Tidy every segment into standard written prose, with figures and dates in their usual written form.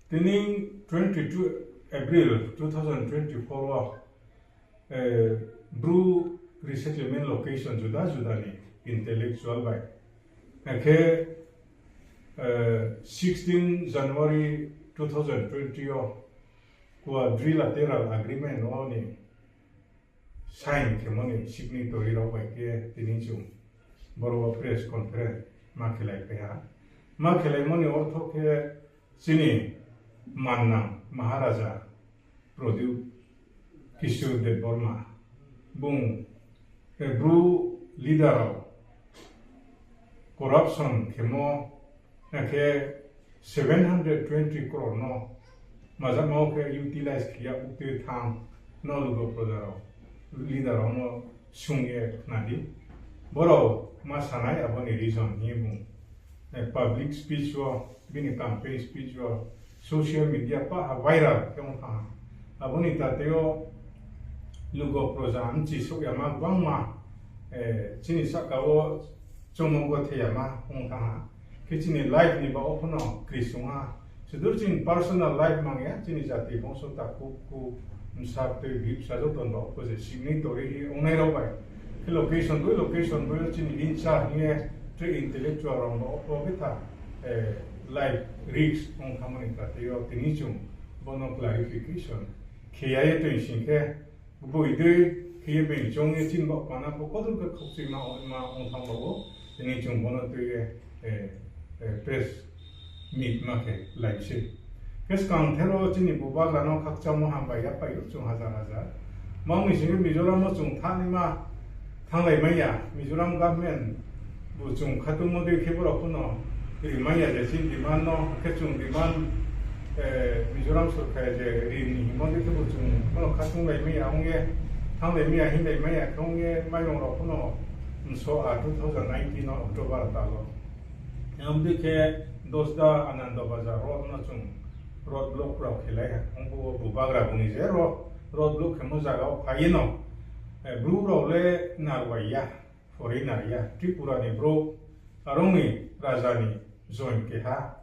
Tining 22 April 2024 Brew resettlement location juda ni intellectual by. Ke 16 January 2020 quadrilateral agreement ni sign ke moni signatory ro by ke tining chung boro press conference makelai pe ha makelai moni ortho ke sini Manna Maharaja Prodhu Kishore Dev Burma Bung Brew leader of corruption kemo ke 720 crore no mazamo ke utilize kiya utte thang no lugo prodaro leader no sungye nadi boro ma sanai aboni reason ni bung public speech wo bini campaign speech wo social media pa viral kyong tha aboni tateo lugo program chi so yama bangma chini sakawo chomonggo theyama hong tha kichini life ni ba opno krisunga sudurchin personal life mangya chini jati bongso ta ku msap te bip sa jo ton ba ko je simni tori hi onai ro bai location do chini incha ni tre intellectual ro no beta life risks on common tateo tinichum bono clarification kiyaye to shinke buide kiye be jongye tin ba pana ko kodul ka khopsi ma on thang bo tinichum bono to press meet ma ke like she kes kang thero chini buba la no khakcha mo ham ba ya pa yu chung haza mong ni sing mizoram mo chung thani ma thanglai mai ya mizoram government bu chung khatung mo de khebro puno Maya Jasin demand no Kachung demand Mizoram Surkai in Monday to Mono Katung like me, Onge, Tang like me, Hin like Maya, Konge, Mayon Ropono, so 2019 October Talo. Ambike, Dosda, Ananda Bazaar, Road Notum, Road Block Rock, Ungo Bubagra Bunizero, Road Block Muzaga, Payino, Blue Role Narwaya, Foreigner, Tripura Nebro, Arongi, Razani. Join ke ha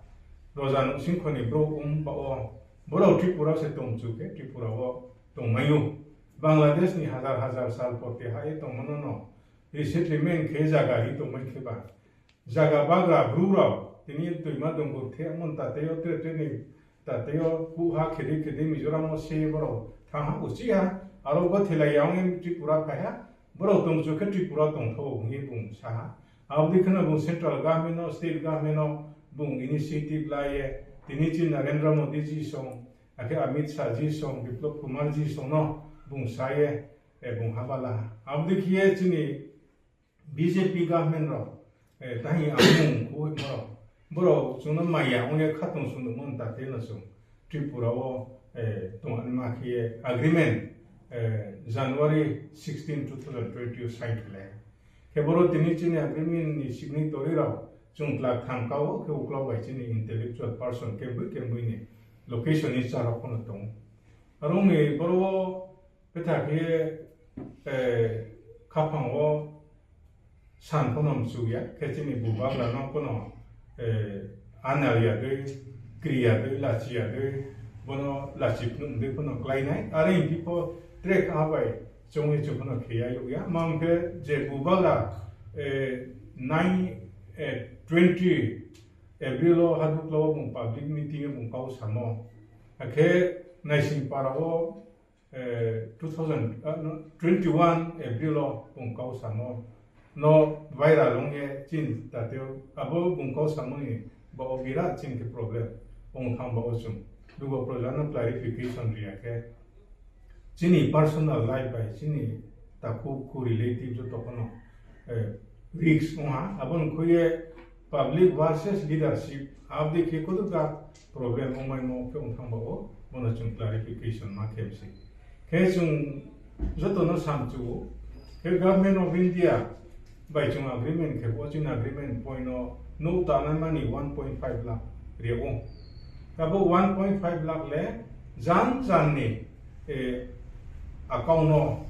rozan sinkhoni bro bao boro tripura se tom chuke tripura wo tom mayu bangladesh ni hazar sal pote ha e tom no resettlement ke jaga hi tom mai ke ba jaga bagra brura tini to ma dong go the mon ta teo tre ni ta teo ku ha khedi mizoram mo se boro tha ha uchi ha aro go thela yang tripura ka ha boro tom chuke tripura tom tho ngi bung sa Abdikana bung central government no state government no bung initiative laye tinichi Narendra Modi ji song ake Amit Shah ji song Biplab Kumar ji song no bung saye bung habala abdikiye chini BJP government ro tahi amung ko bro chuna maya onge khatung sunu mon ta te na sung Tripura wo tong anma kiye agreement January 16 2020 sign kile Keboro tinichini agreement ni signatory rao chung plak tham kawo ke uklo bai chini intellectual person kembui ni location is chara kono tong arong e boro peta ke khapang wo san konom suya ke chini bubag la no kono analia de kriya de la chia de bono la chip num de kono klainai are people trek abai Chong e kono khia yu ya mam ke je bubala 9/20 April hadu klo mung public meeting mung kau samo akhe naisin parawo 2021 April mung kau samo no viral longe chin tateo abo mung kau samo ni ba obira chin ke problem ong tham ba osum dugo projana clarification ria ke Chini personal life by chini taku ku relative jo tokono risks oha abon kuye public versus leadership abde ke kodu ka problem omai mo ke on thamba mono chung clarification ma kemsi ke chung joto no samchu ke government of India by chung agreement ke watching agreement point no ta na mani 1.5 lakh riego kabo 1.5 lakh le jan ni account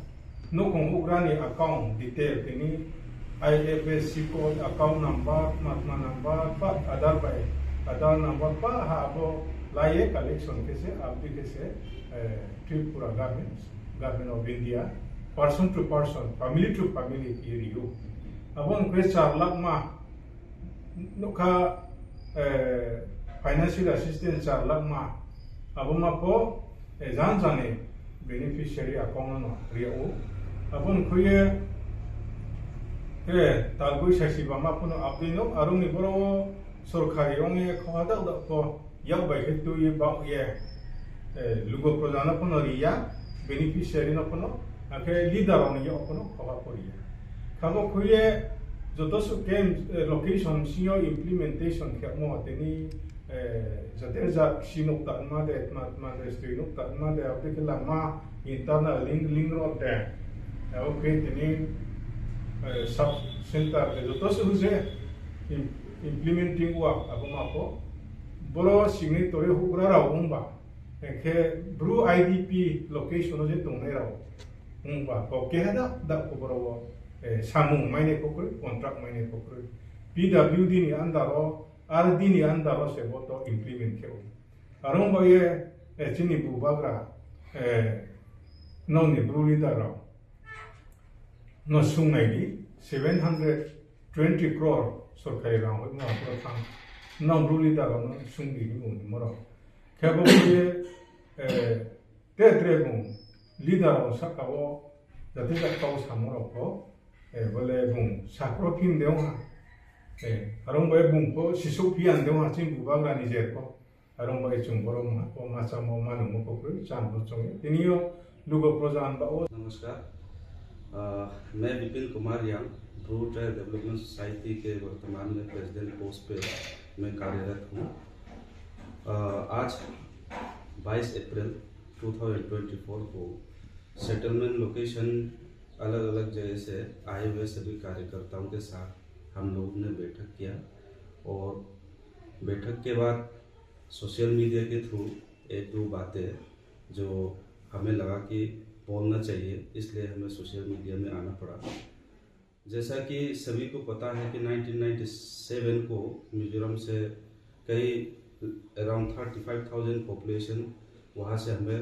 no kong ukrani account detail ini IFSC code account number matma number pat adar by Aadhaar number पर हाबो लाइए collection के से आपकी के से Tripura government of India person to person family एरियो अब उनको 4 लाख मा नुका फाइनेंशियल असिस्टेंस 4 लाख मा अब मापो जान जाने बेनिफिशियरी अकाउंट न रियो अब उनको ये तालगुई साइसिबा मापुनो आपदिनो आरुंनि बरो सरकारी रंगे खहादा को याव बाइक तो ये लुगो प्रजान पनो रिया बेनिफिशियरी न पनो आके लीडर ने यो पनो खहा करिया खाबो खुये जो तो सुके लोकेशन सियो इम्प्लीमेंटेशन के मो तेनी जते जा सिनोक तानमा दे स्ट्रीनोक तानमा दे आपते के लामा इंटरनल लिंक रोड दे अब के तेनी सब सेंटर जो तो सुजे implementing work abu mapo boro signatory hugra raw umba ke bru idp location je tongai raw umba ko ke hada da ko boro samung maine ko contract maine ko pwd ni andaro rd ni andaro se boto implement ke arong ba ye chini bu bagra no ni bru leader raw no sungai ni 720 crore सरकारी राव में मापुरा थां नंब्रुली दागानो सुंगी नि मुनि मरो केबो ये तेत्रे बुं leader ओ सकावो जति जकाव सामरो को बोले बुं साक्रो फिन देवा आरंग बे बुं को सिसु फियान देवा चिं बुबाग्रा नि जेको आरंग बे चुं बरो मा को मासा मो मानु मो को चान बो चंगे तिनियो लुगो प्रजान बाओ नमस्कार मैं विपिन कुमार यांग ब्रू ट्रायल डेवलपमेंट सोसाइटी के वर्तमान में प्रेसिडेंट पोस्ट पे मैं कार्यरत हूँ। आज 22 अप्रैल 2024 को सेटलमेंट लोकेशन अलग अलग जगह से आए हुए सभी कार्यकर्ताओं के साथ हम लोगों ने बैठक किया और बैठक के बाद सोशल मीडिया के थ्रू 1-2 बातें जो हमें लगा कि बोलना चाहिए, इसलिए हमें सोशल मीडिया में आना पड़ा। जैसा कि सभी को पता है कि 1997 को मिजोरम से कई अराउंड 35,000 पॉपुलेशन वहाँ से हमें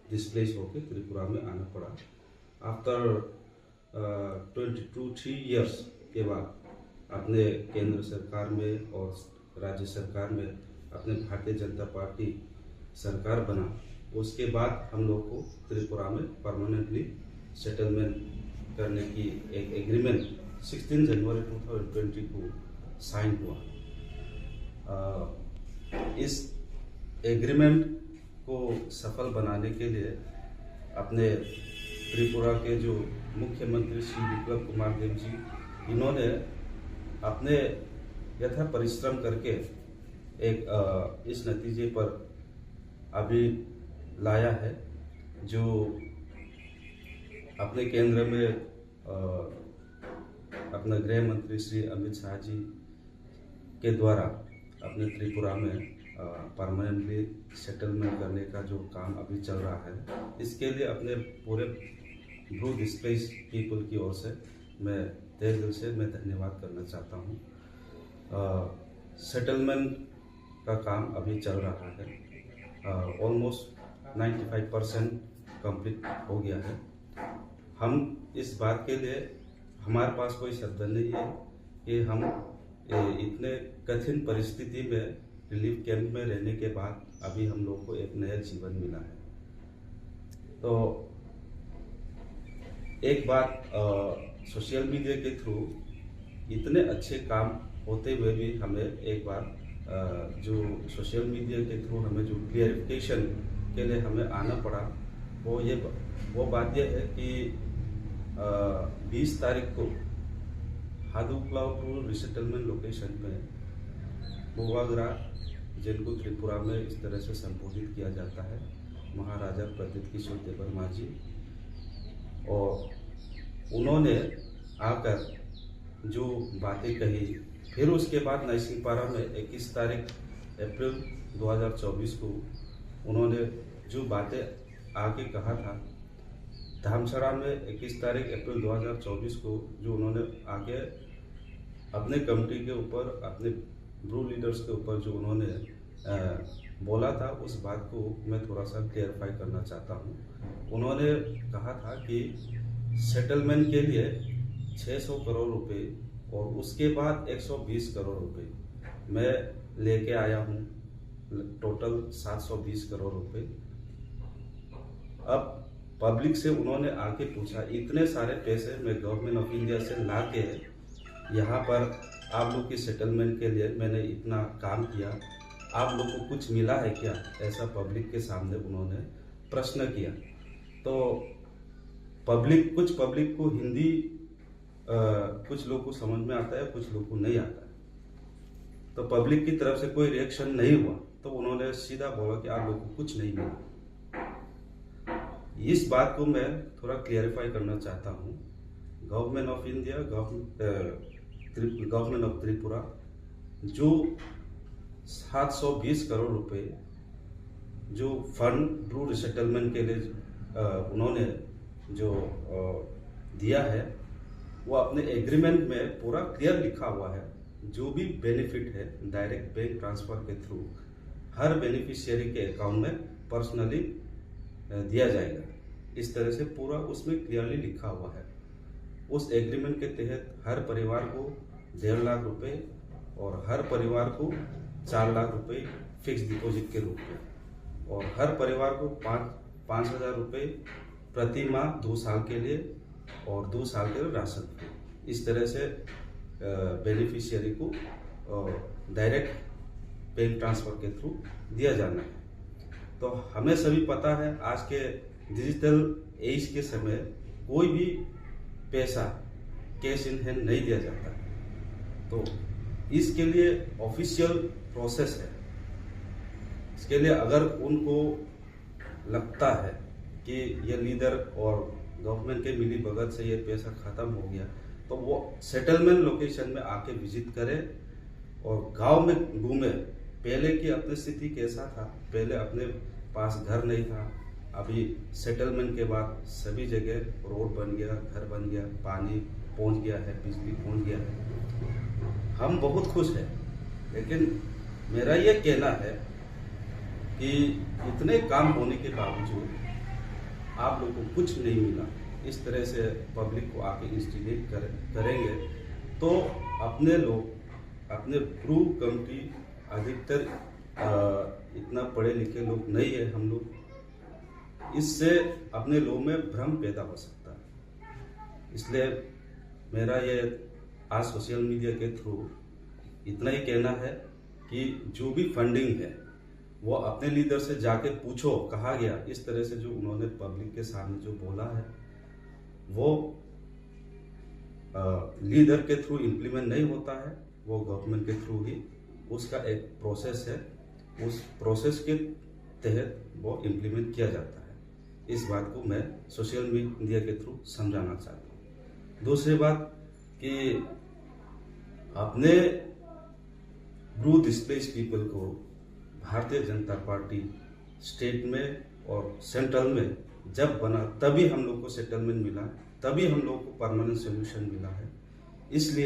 डिस्प्लेस होकर त्रिपुरा में आना पड़ा। आफ्टर 22-3 इयर्स के बाद अपने केंद्र सरकार में और राज्य सरकार में अपने भारतीय जनता पार्टी सरकार बना, उसके बाद हम लोग को त्रिपुरा में परमानेंटली सेटलमेंट करने की एक एग्रीमेंट 16 जनवरी 2020 को साइन हुआ। इस एग्रीमेंट को सफल बनाने के लिए अपने त्रिपुरा के जो मुख्यमंत्री श्री विप्लव कुमार देव जी, इन्होंने अपने यथा परिश्रम करके एक इस नतीजे पर अभी लाया है, जो अपने केंद्र में अपने गृह मंत्री श्री अमित शाह जी के द्वारा अपने त्रिपुरा में परमानेंटली सेटलमेंट करने का जो काम अभी चल रहा है, इसके लिए अपने पूरे ब्रू डिस्प्लेस पीपल की ओर से मैं तहे दिल से धन्यवाद करना चाहता हूँ। सेटलमेंट का काम अभी चल रहा है, ऑलमोस्ट 95% कंप्लीट हो गया है। हम इस बात के लिए हमारे पास कोई शब्द नहीं है कि हम इतने कठिन परिस्थिति में रिलीफ कैंप में रहने के बाद अभी हम लोग को एक नया जीवन मिला है। तो एक बात, सोशल मीडिया के थ्रू इतने अच्छे काम होते हुए भी हमें एक बार जो सोशल मीडिया के थ्रू हमें जो क्लियरिफिकेशन के लिए हमें आना पड़ा, वो बात यह है कि 20 तारीख को हादुक्लाव टू रिसेटलमेंट लोकेशन में बुवाग्रा, जिनको त्रिपुरा में इस तरह से संबोधित किया जाता है, महाराजा प्रदीप किशोर देववर्मा जी, और उन्होंने आकर जो बातें कही, फिर उसके बाद नाइसिंगपारा में 21 तारीख अप्रैल 2024 को उन्होंने जो बातें आगे कहा था, धामछड़ा में 21 तारीख अप्रैल 2024 को जो उन्होंने आगे अपने कमेटी के ऊपर अपने ब्रू लीडर्स के ऊपर जो उन्होंने बोला था, उस बात को मैं थोड़ा सा क्लियरफाई करना चाहता हूँ। उन्होंने कहा था कि सेटलमेंट के लिए 600 करोड़ रुपए और उसके बाद 120 करोड़ रुपए मैं लेके आया हूँ, टोटल 720 करोड़ रुपए। अब पब्लिक से उन्होंने आके पूछा, इतने सारे पैसे मैं गवर्नमेंट ऑफ इंडिया से ला के यहाँ पर आप लोग की सेटलमेंट के लिए मैंने इतना काम किया, आप लोग को कुछ मिला है क्या? ऐसा पब्लिक के सामने उन्होंने प्रश्न किया। तो कुछ पब्लिक को हिंदी कुछ लोग को समझ में आता है, कुछ लोग को नहीं आता है। तो पब्लिक की तरफ से कोई रिएक्शन नहीं हुआ, तो उन्होंने सीधा बोला कि आप लोग को कुछ नहीं मिला। इस बात को मैं थोड़ा क्लियरिफाई करना चाहता हूँ। Government of India, government of Tripura जो 720 करोड़ रुपए जो फंड ब्रू रिसेटलमेंट के लिए उन्होंने जो दिया है, वो अपने एग्रीमेंट में पूरा क्लियर लिखा हुआ है। जो भी बेनिफिट है डायरेक्ट बैंक ट्रांसफर के थ्रू हर बेनिफिशियरी के अकाउंट में पर्सनली दिया जाएगा। इस तरह से पूरा उसमें क्लियरली लिखा हुआ है। उस एग्रीमेंट के तहत हर परिवार को 1.5 लाख रुपए और हर परिवार को 4 लाख रुपए फिक्स डिपॉजिट के रूप में, और हर परिवार को 5,000 रुपए प्रति माह 2 साल के लिए और 2 साल के लिए राशन। इस तरह से बेनिफिशियरी को डायरेक्ट बैंक ट्रांसफर के थ्रू दिया जाना है। तो हमें सभी पता है आज के डिजिटल एज के समय कोई भी पैसा कैश इन हैंड नहीं दिया जाता। तो इसके लिए ऑफिशियल प्रोसेस है। इसके लिए अगर उनको लगता है कि ये लीडर और गवर्नमेंट के मिली भगत से ये पैसा खत्म हो गया, तो वो सेटलमेंट लोकेशन में आके विजिट करे और गांव में घूमे। पहले की अपनी स्थिति कैसा था, पहले अपने पास घर नहीं था, अभी सेटलमेंट के बाद सभी जगह रोड बन गया, घर बन गया, पानी पहुंच गया है, बिजली पहुंच गया है। हम बहुत खुश हैं, लेकिन मेरा ये कहना है कि इतने काम होने के बावजूद आप लोगों को कुछ नहीं मिला, इस तरह से पब्लिक को आके इंस्टिगेट करेंगे तो अपने लोग, अपने ब्रू कम्युनिटी अधिकतर इतना पढ़े लिखे लोग नहीं है हम लोग, इससे अपने लोगों में भ्रम पैदा हो सकता है। इसलिए मेरा ये आज सोशल मीडिया के थ्रू इतना ही कहना है कि जो भी फंडिंग है वो अपने लीडर से जाके पूछो, कहा गया। इस तरह से जो उन्होंने पब्लिक के सामने जो बोला है वो लीडर के थ्रू इम्प्लीमेंट नहीं होता है, वो गवर्नमेंट के थ्रू ही उसका एक प्रोसेस है, उस प्रोसेस के तहत वो इम्प्लीमेंट किया जाता है। इस बात को मैं सोशल मीडिया के थ्रू समझाना चाहता हूँ। दूसरी बात कि अपने ब्रू डिस्प्लेस्ड पीपल को भारतीय जनता पार्टी स्टेट में और सेंट्रल में जब बना तभी हम लोग को सेटलमेंट मिला, तभी हम लोग को परमानेंट सोल्यूशन मिला है। इसलिए